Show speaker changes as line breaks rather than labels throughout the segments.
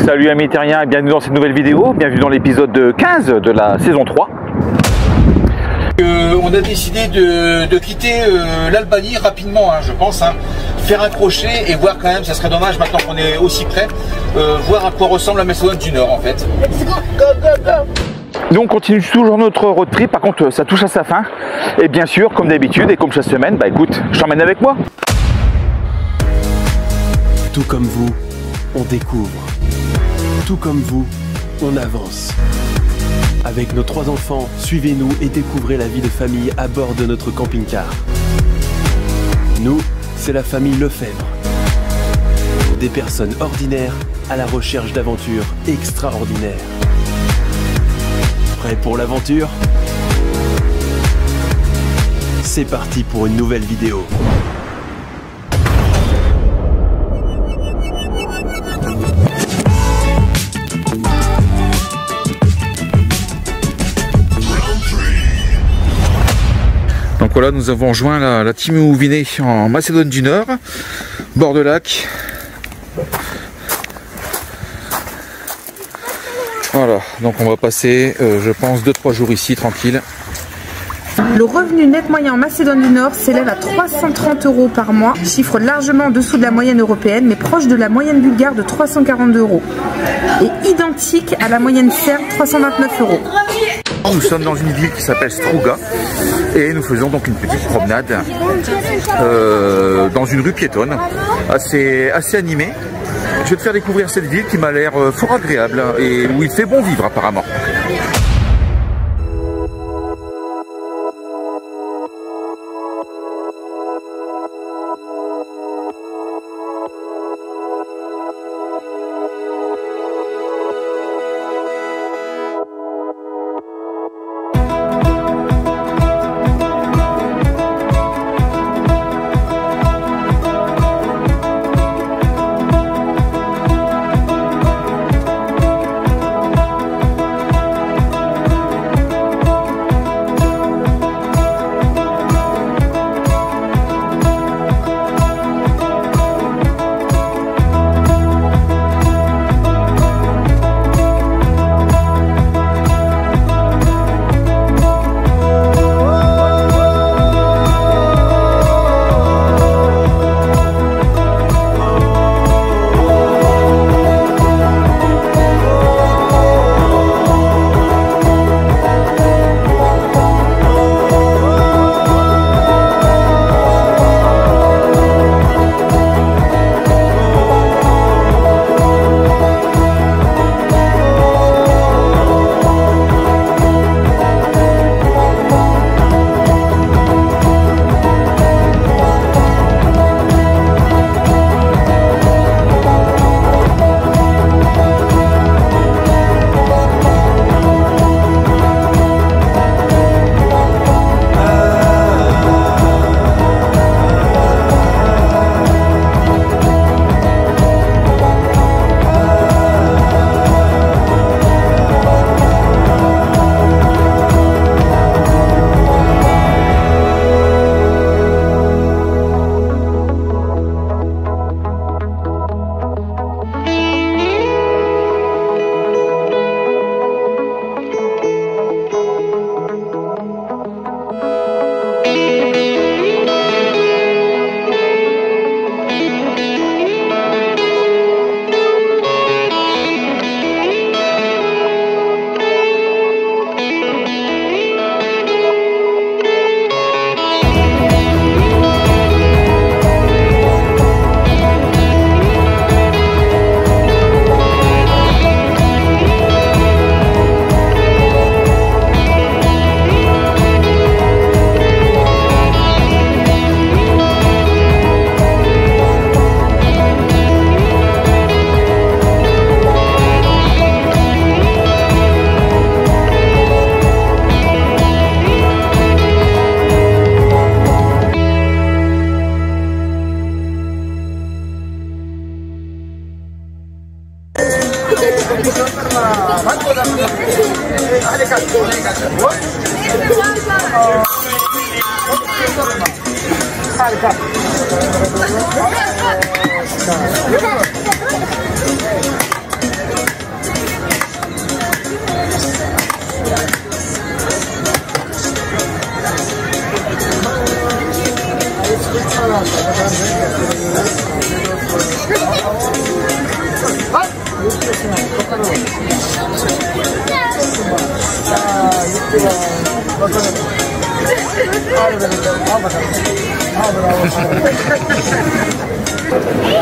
Salut amis terriens et bienvenue dans cette nouvelle vidéo, bienvenue dans l'épisode 15 de la saison 3.
On a décidé de quitter l'Albanie rapidement, je pense, faire un crochet et voir quand même, ça serait dommage maintenant qu'on est aussi près, voir à quoi ressemble la Macédoine du Nord en fait.
Nous on continue toujours notre road trip, par contre ça touche à sa fin. Et bien sûr, comme d'habitude et comme chaque semaine, bah écoute, je t'emmène avec moi.
Tout comme vous, on découvre. Tout comme vous, on avance. Avec nos 3 enfants, suivez-nous et découvrez la vie de famille à bord de notre camping-car. Nous, c'est la famille Lefebvre. Des personnes ordinaires à la recherche d'aventures extraordinaires. Prêts pour l'aventure? C'est parti pour une nouvelle vidéo.
Donc voilà, nous avons rejoint la team Ouviné en Macédoine du Nord, bord de lac. Voilà, donc on va passer, je pense, 2-3 jours ici, tranquille.
Le revenu net moyen en Macédoine du Nord s'élève à 330 € par mois, chiffre largement en dessous de la moyenne européenne, mais proche de la moyenne bulgare de 342 €, et identique à la moyenne serbe, 329 €.
Nous sommes dans une ville qui s'appelle Struga et nous faisons donc une petite promenade dans une rue piétonne assez animée. Je vais te faire découvrir cette ville qui m'a l'air fort agréable et où il fait bon vivre apparemment.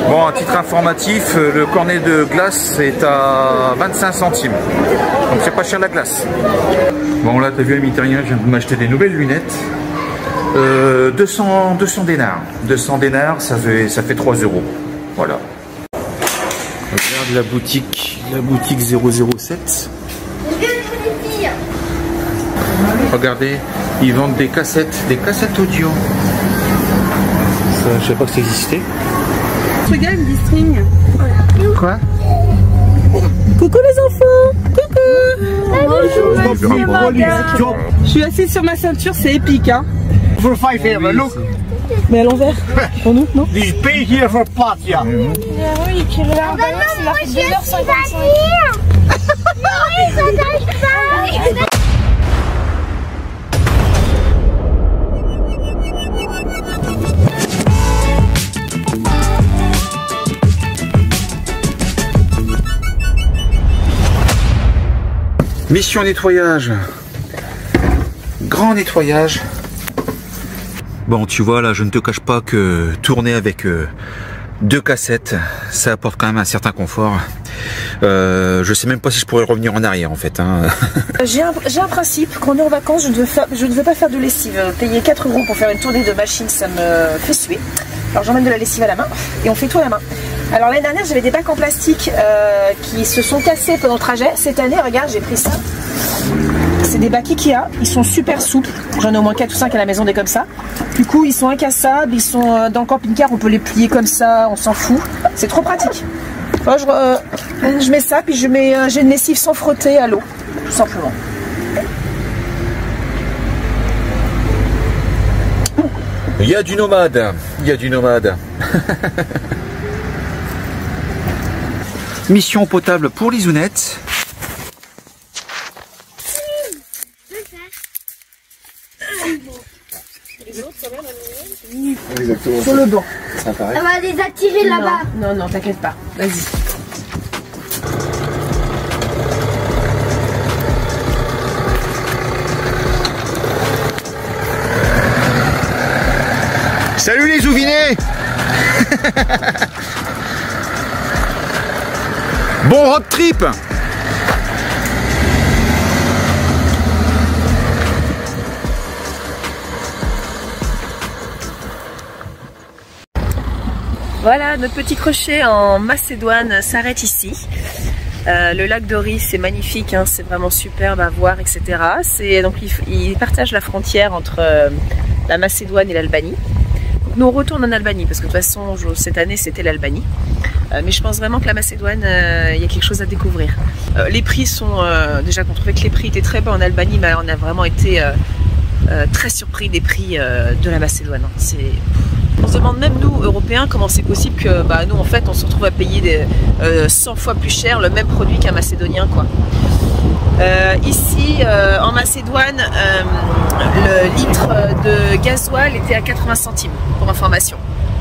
Bon, à titre informatif, le cornet de glace est à 25 centimes. Donc c'est pas cher la glace. Bon là, t'as vu, ami terrien, je viens de m'acheter des nouvelles lunettes. 200 dinars. 200 dinars, ça fait 3 €. Voilà. Regarde la boutique 007. Regardez, ils vendent des cassettes audio. Ça, je sais pas que ça existait.
Regarde, il dit string.
Quoi?
Coucou les enfants. Coucou. Je suis assise sur ma ceinture, c'est épique, hein.
For 5 here, look.
Mais à l'envers. Pour nous, non?
This pay here for Platia.
Oui, qui regarde, c'est marqué 2h55.
Mission nettoyage. Grand nettoyage. Bon, tu vois, là, je ne te cache pas que tourner avec 2 cassettes, ça apporte quand même un certain confort. Je sais même pas si je pourrais revenir en arrière, en fait. Hein.
J'ai un principe, quand on est en vacances, je ne veux pas faire de lessive. Payer 4 € pour faire une tournée de machine, ça me fait suer. Alors j'emmène de la lessive à la main et on fait tout à la main. Alors l'année dernière, j'avais des bacs en plastique qui se sont cassés pendant le trajet. Cette année, regarde, j'ai pris ça. C'est des bacs Ikea, ils sont super souples. J'en ai au moins 4 ou 5 à la maison, des comme ça. Du coup, ils sont incassables, ils sont dans le camping-car, on peut les plier comme ça, on s'en fout. C'est trop pratique. Moi, je mets ça, puis j'ai une lessive sans frotter à l'eau, tout simplement.
Il y a du nomade. Il y a du nomade. Mission potable pour Lisounette.
Exactement.
Sur le banc.
Ça paraît.
On va les attirer là-bas.
Non, non, t'inquiète pas. Vas-y.
Salut les Ouvinets. Bon road trip.
Voilà, notre petit crochet en Macédoine s'arrête ici. Le lac d'Ori, c'est magnifique, hein, c'est vraiment superbe à voir, etc. Donc ils partagent la frontière entre la Macédoine et l'Albanie. Nous on retourne en Albanie parce que de toute façon cette année c'était l'Albanie. Mais je pense vraiment que la Macédoine, il y a quelque chose à découvrir. Les prix sont déjà qu'on trouvait que les prix étaient très bas en Albanie, mais on a vraiment été très surpris des prix de la Macédoine. On se demande même nous Européens comment c'est possible que nous en fait on se retrouve à payer 100 fois plus cher le même produit qu'un Macédonien quoi. Ici en Macédoine le litre de gasoil était à 80 centimes pour information.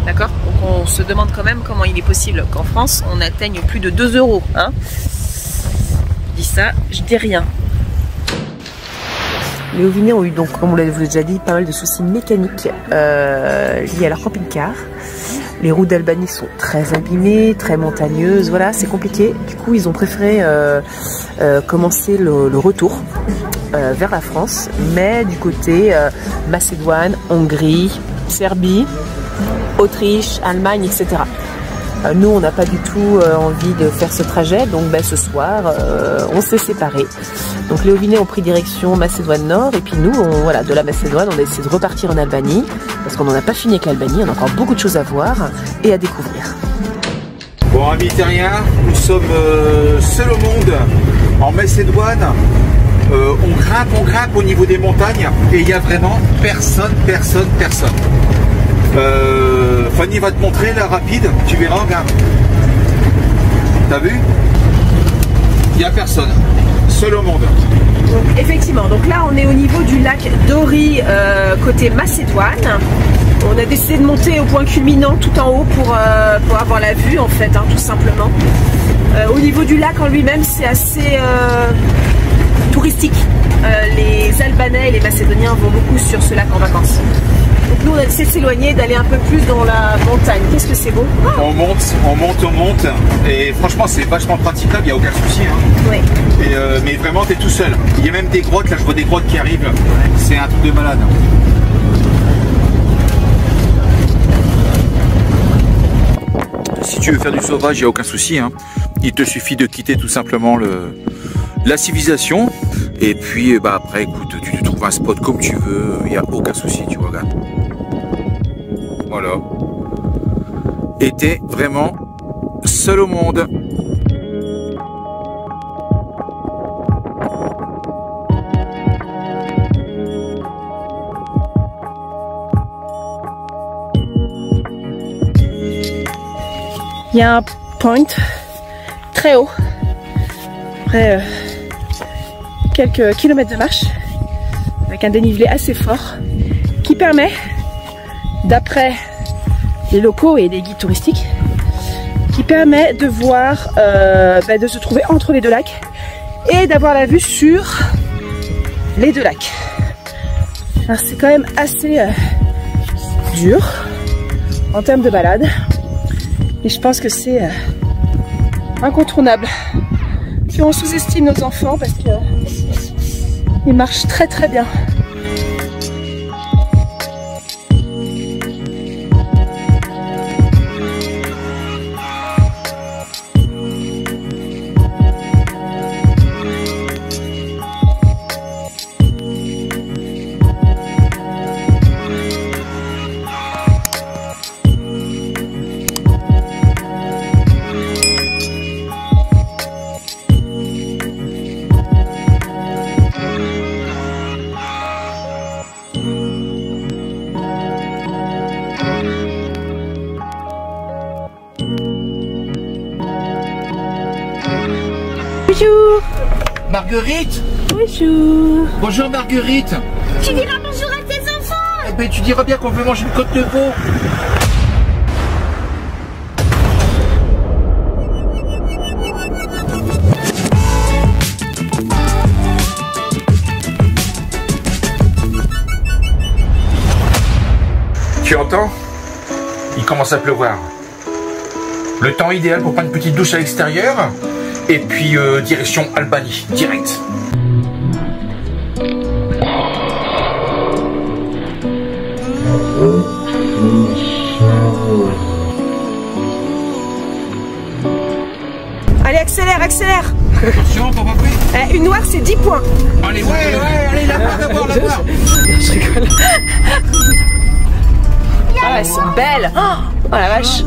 D'accord? Donc on se demande quand même comment il est possible qu'en France on atteigne plus de 2 €. Hein, je dis ça, je dis rien. Les Ouvinets ont eu donc, comme on vous l'a déjà dit, pas mal de soucis mécaniques liés à leur camping-car. Les routes d'Albanie sont très abîmées, très montagneuses, voilà, c'est compliqué. Du coup, ils ont préféré commencer le retour vers la France, mais du côté Macédoine, Hongrie, Serbie, Autriche, Allemagne, etc. Nous, on n'a pas du tout envie de faire ce trajet, donc ce soir, on s'est séparés. Donc les Ouvinets ont pris direction Macédoine Nord, et puis nous, voilà, de la Macédoine, on a essayé de repartir en Albanie, parce qu'on n'en a pas fini avec l'Albanie, on a encore beaucoup de choses à voir et à découvrir.
Bon, amis terriens, nous sommes seuls au monde, en Macédoine. On grimpe au niveau des montagnes, et il n'y a vraiment personne. Fanny va te montrer la rapide, tu verras, regarde. T'as vu? Il n'y a personne. Seul au monde.
Donc, effectivement, donc là on est au niveau du lac d'Ori côté Macédoine. On a décidé de monter au point culminant tout en haut pour avoir la vue en fait, hein, tout simplement. Au niveau niveau du lac en lui-même, c'est assez touristique. Les Albanais et les Macédoniens vont beaucoup sur ce lac en vacances. Donc nous on a essayé de s'éloigner, d'aller un peu plus dans la montagne. Qu'est-ce que c'est beau.
On monte. Et franchement c'est vachement praticable, il n'y a aucun souci. Hein.
Oui.
Mais vraiment t'es tout seul. Il y a même des grottes, là je vois des grottes qui arrivent. C'est un truc de malade. Si tu veux faire du sauvage, il n'y a aucun souci. Hein. Il te suffit de quitter tout simplement la civilisation. Et puis bah, après, écoute, tu te trouves un spot comme tu veux. Il n'y a aucun souci, tu vois, regarde. Voilà. Et t'es vraiment seul au monde.
Il y a un point très haut, après quelques kilomètres de marche, avec un dénivelé assez fort, qui permet, d'après les locaux et les guides touristiques, qui permet de voir, de se trouver entre les deux lacs et d'avoir la vue sur les deux lacs. Alors c'est quand même assez dur en termes de balade. Et je pense que c'est incontournable. Puis on sous-estime nos enfants parce qu'ils marchent très très bien. Bonjour.
Marguerite.
Bonjour.
Bonjour Marguerite.
Tu diras bonjour à tes enfants.
Eh ben tu diras bien qu'on veut manger une côte de veau. Tu entends? Il commence à pleuvoir. Le temps idéal pour prendre une petite douche à l'extérieur. Et puis direction Albanie, direct.
Allez, accélère, accélère.
Attention, pas pris.
Une noire, c'est 10 points.
Allez, allez, la voir,
Je rigole. Ah, elles sont belles. Oh la vache.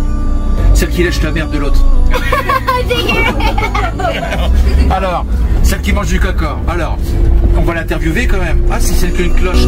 Celle qui lèche la merde de l'autre. Alors, celle qui mange du caca. Alors, on va l'interviewer quand même. Ah, c'est celle qui a une cloche.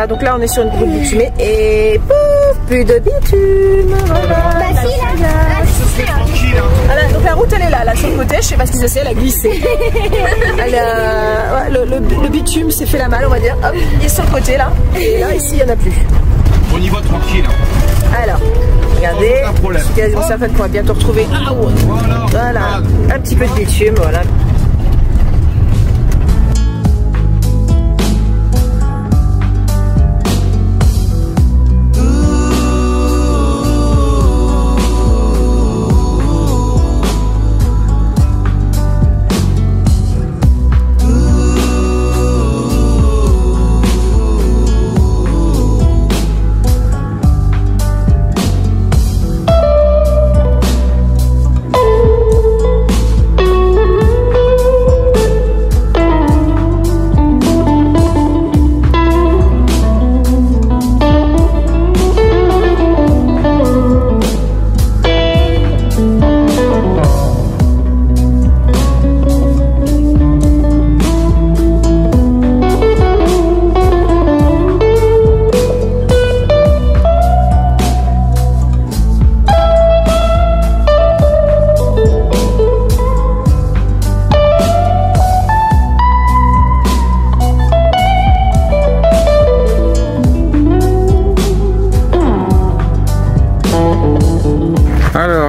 Donc là on est sur une route bitumée et pouf, plus de bitume. Voilà. Voilà, donc la route elle est là sur le côté, je sais pas ce qu'ils essaient, elle a glissé. Le bitume s'est fait la malle on va dire, hop, il est sur le côté là, et là ici il n'y en a plus.
On y va tranquille.
Alors, regardez, je suis quasiment certaine qu'on va bientôt retrouver. Voilà. Hop. petit peu de bitume, voilà.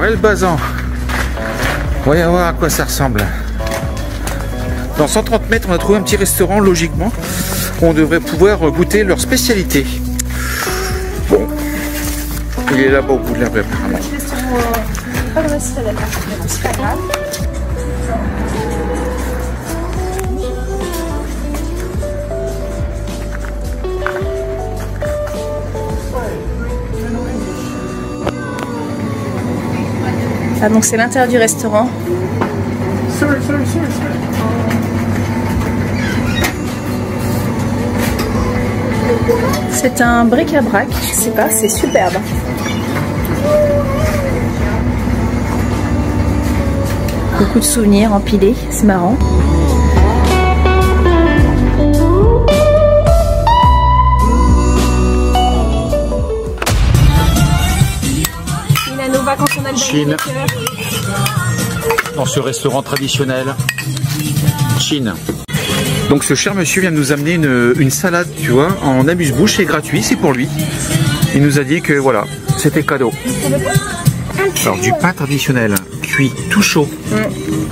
Elbasan. Voyons voir à quoi ça ressemble. Dans 130 mètres, on a trouvé un petit restaurant, logiquement, où on devrait pouvoir goûter leur spécialité. Bon, il est là-bas au bout de la rue, apparemment.
Ah, donc c'est l'intérieur du restaurant. C'est un bric-à-brac, je sais pas, c'est superbe. Beaucoup de souvenirs empilés, c'est marrant.
Chine, dans ce restaurant traditionnel, Chine. Donc ce cher monsieur vient de nous amener une salade, tu vois, en amuse-bouche, c'est gratuit, c'est pour lui. Il nous a dit que voilà, c'était cadeau. Alors du pain traditionnel, cuit tout chaud,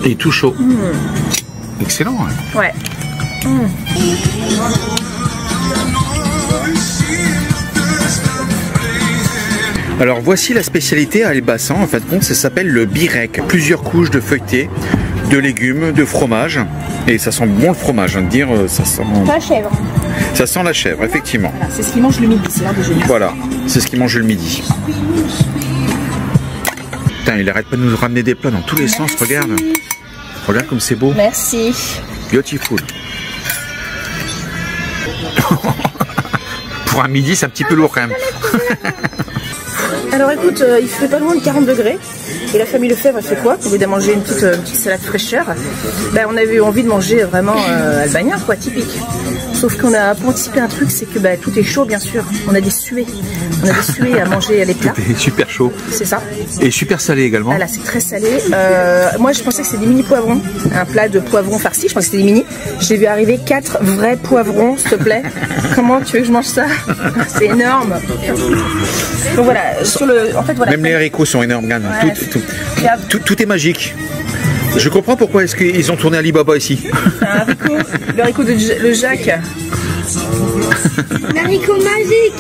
et tout chaud. Excellent. Hein.
Ouais.
Alors voici la spécialité à Elbasan, en fin de compte ça s'appelle le birek. Plusieurs couches de feuilletés, de légumes, de fromage. Et ça sent bon le fromage, hein, de dire ça sent...
La chèvre.
Ça sent la chèvre, effectivement.
Voilà, c'est ce qu'ils mangent le midi, c'est l'heure déjeuner.
Voilà, c'est ce qu'ils mangent le midi. Putain, il arrête pas de nous ramener des plats dans tous les sens, regarde. Regarde comme c'est beau.
Merci.
Beautiful. Pour un midi, c'est un petit peu lourd quand même.
Alors écoute, il fait pas loin de 40 degrés. Et la famille Lefebvre, elle fait quoi? Au lieu de manger une petite salade fraîcheur, ben, on avait eu envie de manger vraiment albanien, quoi, typique. Sauf qu'on a anticipé un truc, c'est que ben, tout est chaud, bien sûr. On a des suées. On a des suées à manger les plats.
C'était super chaud.
C'est ça.
Et super salé également.
Voilà, c'est très salé. Moi, je pensais que c'était des mini poivrons. Un plat de poivrons farcis, je pensais que c'était des mini. J'ai vu arriver 4 vrais poivrons, s'il te plaît. Comment tu veux que je mange ça? C'est énorme. Donc voilà, sur le... En fait, voilà.
Même les haricots sont énormes, regarde.
Ouais.
Tout est magique. Je comprends pourquoi est-ce qu'ils ont tourné Alibaba ici.
Un haricot, le haricot de le Jacques.
L'haricot magique.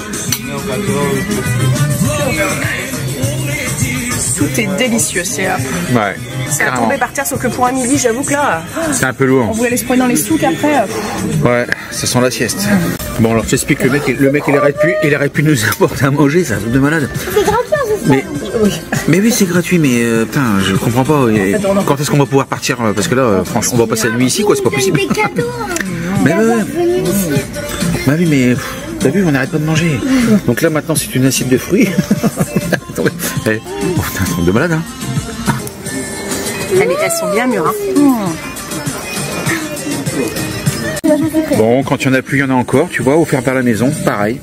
Tout est délicieux, c'est là.
Ouais.
C'est à tomber par terre, sauf que pour un midi, j'avoue que là,
c'est un peu lourd.
On voulait aller se prendre dans les souks après.
Ouais, ça sent la sieste. Bon, alors je t'explique que le mec il arrête plus de nous apporter à manger, c'est un truc de malade.
C'est gratuit,
mais oui, c'est gratuit, mais putain, je comprends pas. Quand est-ce qu'on va pouvoir partir? Parce que là, franchement, on va passer la nuit ici, quoi, c'est pas possible.
des cadeaux.
Mais bah oui, mais t'as vu, on n'arrête pas de manger. Donc là, maintenant, c'est une assiette de fruits. Oh putain, c'est de malade, hein.
Elles sont bien mûres, hein.
Bon, quand il n'y en a plus, il y en a encore, tu vois, offert par la maison, pareil.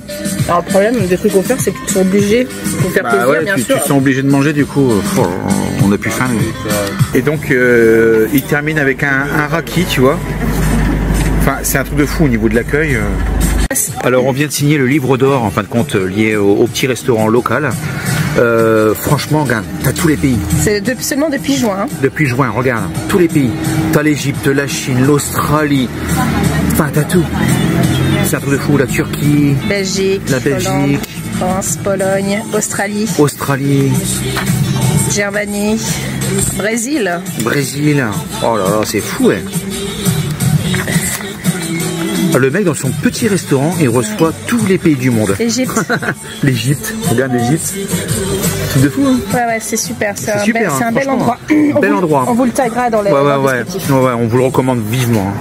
Alors le problème des trucs offerts, c'est que tu es obligé de faire plaisir,
ouais,
bien
tu
sûr.
te sens obligé de manger, du coup, on n'a plus faim. Et donc, il termine avec un raki, tu vois. Enfin, c'est un truc de fou au niveau de l'accueil. Alors, on vient de signer le livre d'or, en fin de compte, lié au petit restaurant local. Franchement, regarde, t'as tous les pays.
C'est seulement depuis juin. Hein.
Depuis juin, regarde, tous les pays. T'as l'Égypte, la Chine, l'Australie. Enfin, t'as tout. C'est un truc de fou. La Turquie,
Belgique,
la Belgique,
Hollande, France, Pologne, Australie, Germanie, Brésil.
Oh là là, c'est fou, hein. Le mec, dans son petit restaurant, il reçoit tous les pays du monde.
Égypte.
L'Égypte, regarde l'Égypte. Truc de fou, hein.
Ouais, c'est super. C'est un,
super,
c'est un bel endroit.
Bel endroit.
On vous le taguera dans les descriptifs.
Ouais, on vous le recommande vivement. Hein.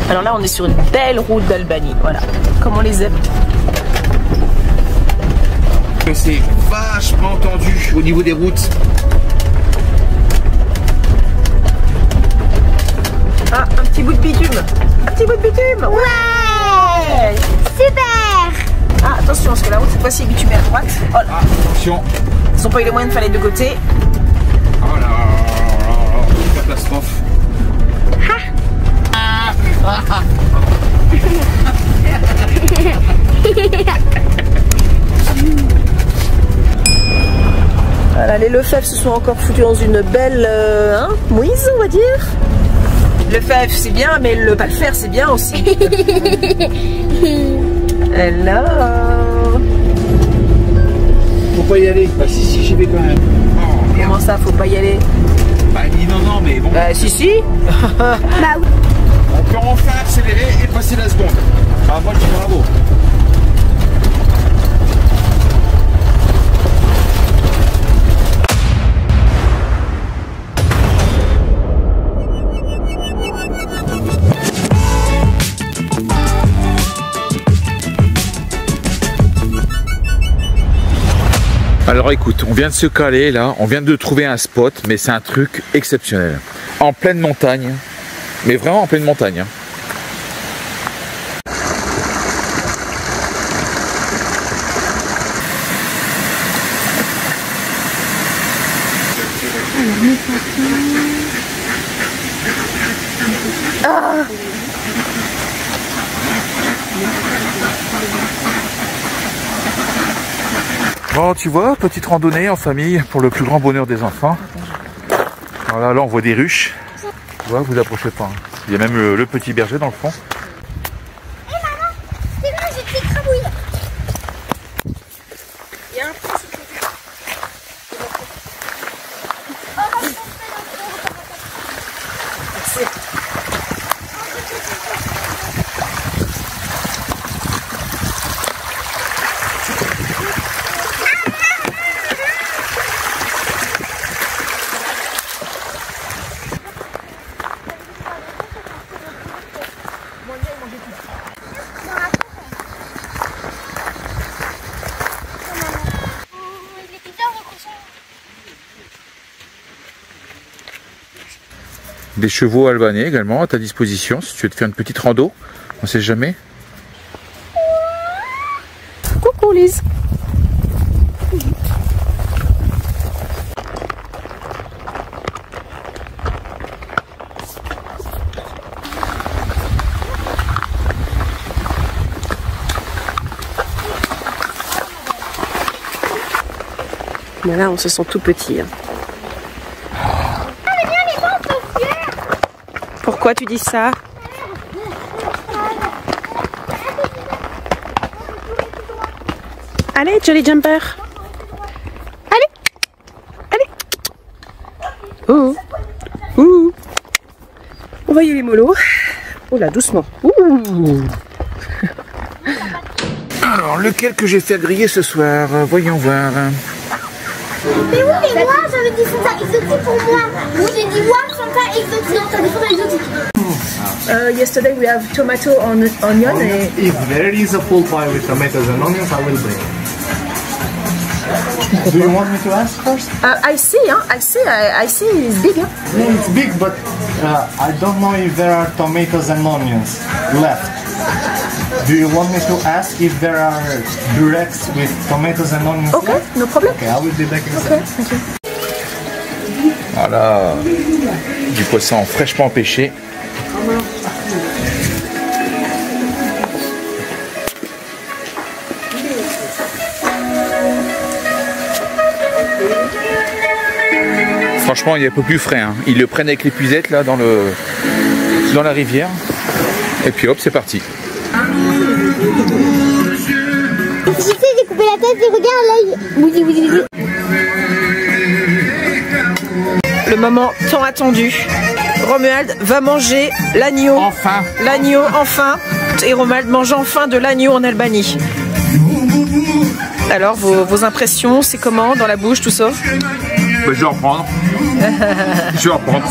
Alors là, on est sur une belle route d'Albanie, voilà, comme on les aime.
C'est vachement tendu au niveau des routes.
Ah, un petit bout de bitume. Un petit bout de bitume.
Ouais, super.
Ah, attention, parce que la route cette fois-ci est bitumée à droite. Oh là.
Ah, attention.
Ils n'ont pas eu les moyens de faire les deux côtés.
Oh là là, catastrophe.
Voilà, les Lefebvre se sont encore foutus dans une belle mouise, on va dire. Lefebvre c'est bien, mais le pas le faire c'est bien aussi. Hello.
Faut pas y aller. Bah si, j'y vais quand même. Oh,
comment ça, faut pas y aller?
Bah dis non, mais bon.
Bah si.
Bah oui.
On peut enfin accélérer et passer la seconde. Ah moi je dis bravo. Alors écoute, on vient de se caler là, on vient de trouver un spot, mais c'est un truc exceptionnel. En pleine montagne, mais vraiment en pleine montagne. Hein. Bon, tu vois, petite randonnée en famille pour le plus grand bonheur des enfants. Voilà, là on voit des ruches. Tu vois, vous approchez pas. Hein. Il y a même le petit berger dans le fond.
Hé maman, c'est vrai, j'ai pris crabouille.
Il y a un trou sous le côté.
Des chevaux albanais également à ta disposition si tu veux te faire une petite rando, on sait jamais.
Coucou Lise. Mais là on se sent tout petit. Hein. Pourquoi tu dis ça? Allez, Jolly Jumper. Allez. Oh. Ouh. On va y aller mollo. Oh là, doucement. Ouh.
Alors, lequel que j'ai fait griller ce soir? Voyons voir.
Mais oui, mais moi j'avais des Fanta exotiques pour moi. Moi j'ai dit moi Fanta exotique. Non, t'as des Fanta exotiques.
Yesterday we have tomato on onion.
If there is a full pie with tomatoes and onions, I will bring it. Do you want me to ask first?
I see it's big. Huh?
Yeah, it's big, but I don't know if there are tomatoes and onions left. Do you want me to ask if there are bureks with tomatoes and onions?
Ok, no problem.
Okay, I will be back in a second.
Voilà, du poisson fraîchement pêché. Franchement, il est un peu plus frais. Hein. Ils le prennent avec l'épuisette là dans la rivière. Et puis hop, c'est parti.
J'essaie de couper la tête et regarde l'œil.
Le moment tant attendu. Romuald va manger l'agneau.
Enfin.
L'agneau, enfin. Et Romuald mange enfin de l'agneau en Albanie. Alors, vos impressions, c'est comment dans la bouche, tout ça?
Bah, je vais reprendre. Je vais reprendre.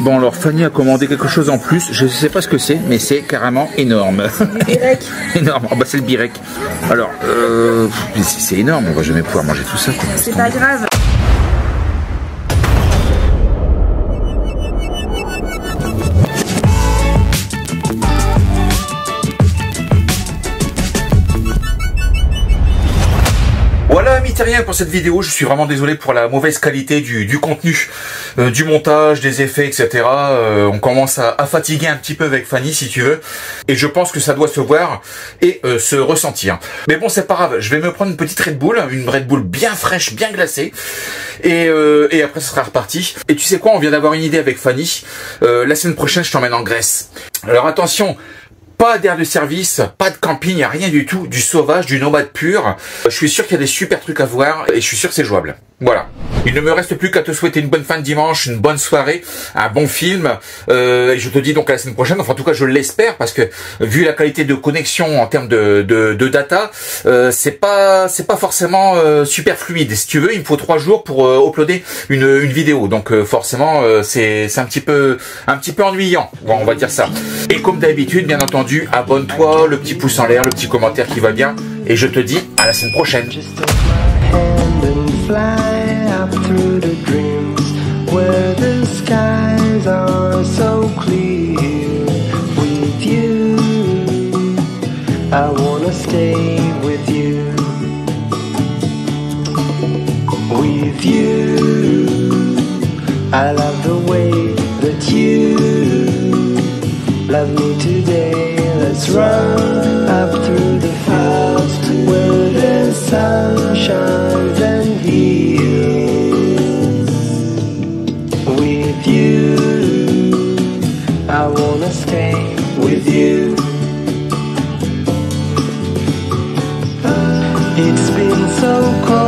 Bon, alors Fanny a commandé quelque chose en plus. Je ne sais pas ce que c'est, mais c'est carrément énorme. Énorme. Oh, bah, c'est le birek. Alors, c'est énorme. On va jamais pouvoir manger tout ça.
C'est pas grave.
Voilà, amis terriens, pour cette vidéo. Je suis vraiment désolé pour la mauvaise qualité du contenu, du montage, des effets, etc. On commence à fatiguer un petit peu avec Fanny, si tu veux. Et je pense que ça doit se voir et se ressentir. Mais bon, c'est pas grave. Je vais me prendre une petite Red Bull, une Red Bull bien fraîche, bien glacée. Et après, ce sera reparti. Et tu sais quoi, on vient d'avoir une idée avec Fanny. La semaine prochaine, je t'emmène en Grèce. Alors attention, pas d'air de service, pas de camping, rien du tout, du sauvage, du nomade pur. Je suis sûr qu'il y a des super trucs à voir et je suis sûr que c'est jouable. Voilà. Il ne me reste plus qu'à te souhaiter une bonne fin de dimanche, une bonne soirée, un bon film. Et je te dis donc à la semaine prochaine. Enfin, en tout cas, je l'espère parce que vu la qualité de connexion en termes de data, c'est pas forcément super fluide. Si tu veux, il me faut 3 jours pour uploader une vidéo. Donc forcément, c'est un petit peu ennuyant. Bon, on va dire ça. Et comme d'habitude, bien entendu, abonne-toi, le petit pouce en l'air, le petit commentaire qui va bien. Et je te dis à la semaine prochaine.
Fly up through the dreams where the skies are so clear. With you, I wanna stay with you. With you, I love the way that you love me today. Let's run up through the fields where the sun shines and heals. With you, I wanna stay with you. It's been so cold.